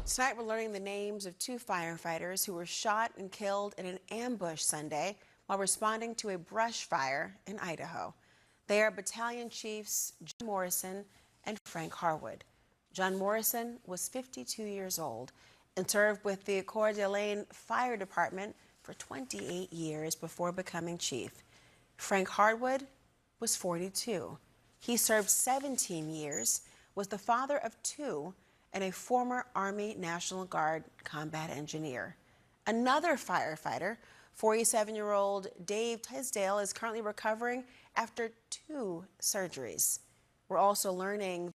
Tonight, we're learning the names of two firefighters who were shot and killed in an ambush Sunday while responding to a brush fire in Idaho. They are Battalion Chiefs John Morrison and Frank Harwood. John Morrison was 52 years old and served with the Coeur d'Alene Fire Department for 28 years before becoming chief. Frank Harwood was 42. He served 17 years, was the father of two, and a former Army National Guard combat engineer. Another firefighter, 47-year-old Dave Tisdale, is currently recovering after two surgeries. We're also learning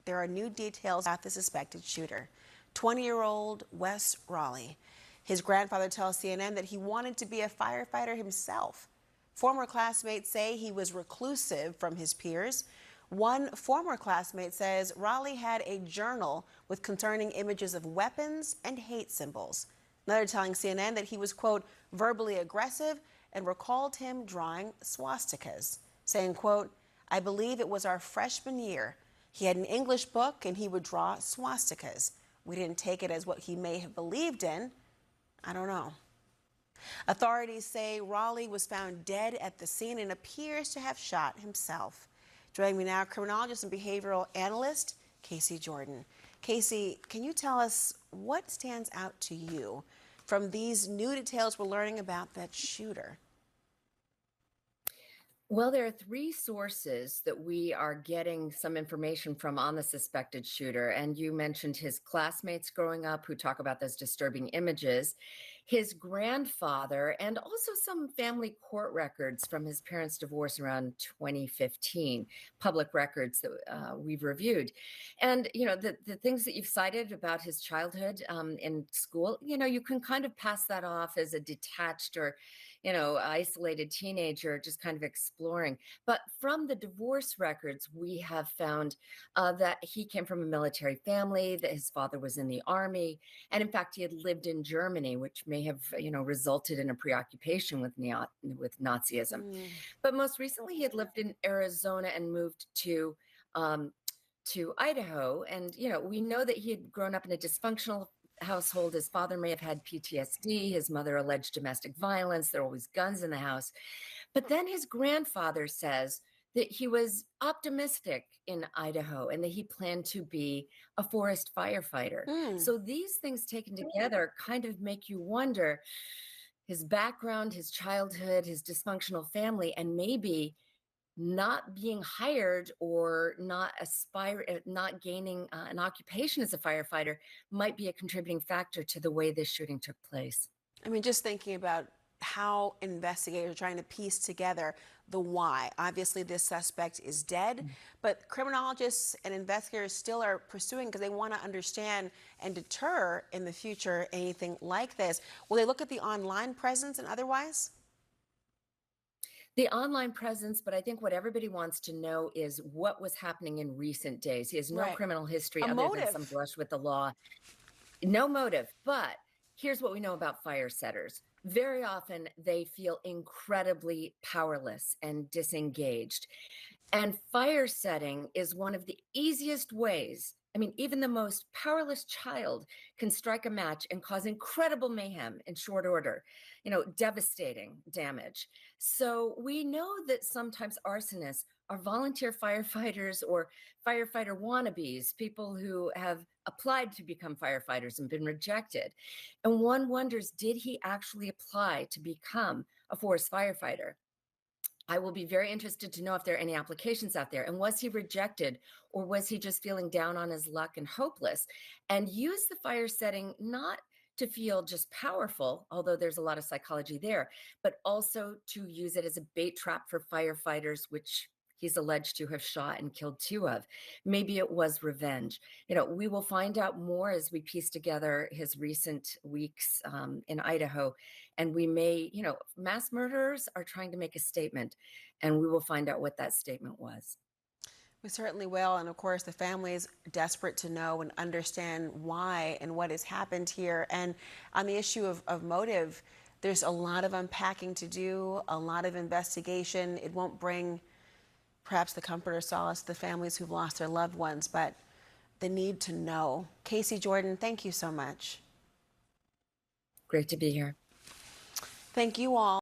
there are new details about the suspected shooter, 20-year-old Wes Raleigh. His grandfather tells CNN that he wanted to be a firefighter himself. Former classmates say he was reclusive from his peers. One former classmate says Raleigh had a journal with concerning images of weapons and hate symbols. Another telling CNN that he was, quote, verbally aggressive and recalled him drawing swastikas, saying, quote, I believe it was our freshman year. He had an English book and he would draw swastikas. We didn't take it as what he may have believed in. I don't know. Authorities say Raleigh was found dead at the scene and appears to have shot himself. Joining me now, criminologist and behavioral analyst Casey Jordan. Casey, can you tell us what stands out to you from these new details we're learning about that shooter? Well, there are three sources that we are getting some information from on the suspected shooter. And you mentioned his classmates growing up who talk about those disturbing images, his grandfather, and also some family court records from his parents' divorce around 2015, public records that we've reviewed. And, you know, the things that you've cited about his childhood in school, you know, you can kind of pass that off as a detached or, you know, isolated teenager just kind of exploring. But from the divorce records, we have found that he came from a military family, that his father was in the army. And in fact, he had lived in Germany, which may have, you know, resulted in a preoccupation with Nazism. But most recently, he had lived in Arizona and moved to Idaho. And, you know, we know that he had grown up in a dysfunctional household. His father may have had PTSD. His mother alleged domestic violence. There were always guns in the house. But then his grandfather says that he was optimistic in Idaho and that he planned to be a forest firefighter. So these things taken together kind of make you wonder his background, his childhood, his dysfunctional family, and maybe not being hired or not gaining an occupation as a firefighter might be a contributing factor to the way this shooting took place. I mean, just thinking about how investigators are trying to piece together the why. Obviously, this suspect is dead, but criminologists and investigators still are pursuing because they want to understand and deter in the future anything like this. Will they look at the online presence and otherwise? The online presence, but I think what everybody wants to know is what was happening in recent days. He has no criminal history other than some brush with the law. No motive, but here's what we know about fire setters. Very often they feel incredibly powerless and disengaged. And fire setting is one of the easiest ways. I mean, even the most powerless child can strike a match and cause incredible mayhem in short order, you know, devastating damage. So we know that sometimes arsonists are volunteer firefighters or firefighter wannabes, people who have applied to become firefighters and been rejected. And one wonders, did he actually apply to become a forest firefighter? I will be very interested to know if there are any applications out there. And was he rejected, or was he just feeling down on his luck and hopeless? And use the fire setting not to feel just powerful, although there's a lot of psychology there, but also to use it as a bait trap for firefighters, which he's alleged to have shot and killed two of. Maybe it was revenge. You know, we will find out more as we piece together his recent weeks in Idaho. And we may, you know, mass murderers are trying to make a statement, and we will find out what that statement was. We certainly will. And of course, the family is desperate to know and understand why and what has happened here. And on the issue of motive, there's a lot of unpacking to do, a lot of investigation. It won't bring perhaps the comfort or solace to the families who've lost their loved ones, but the need to know. Casey Jordan, thank you so much. Great to be here. Thank you all.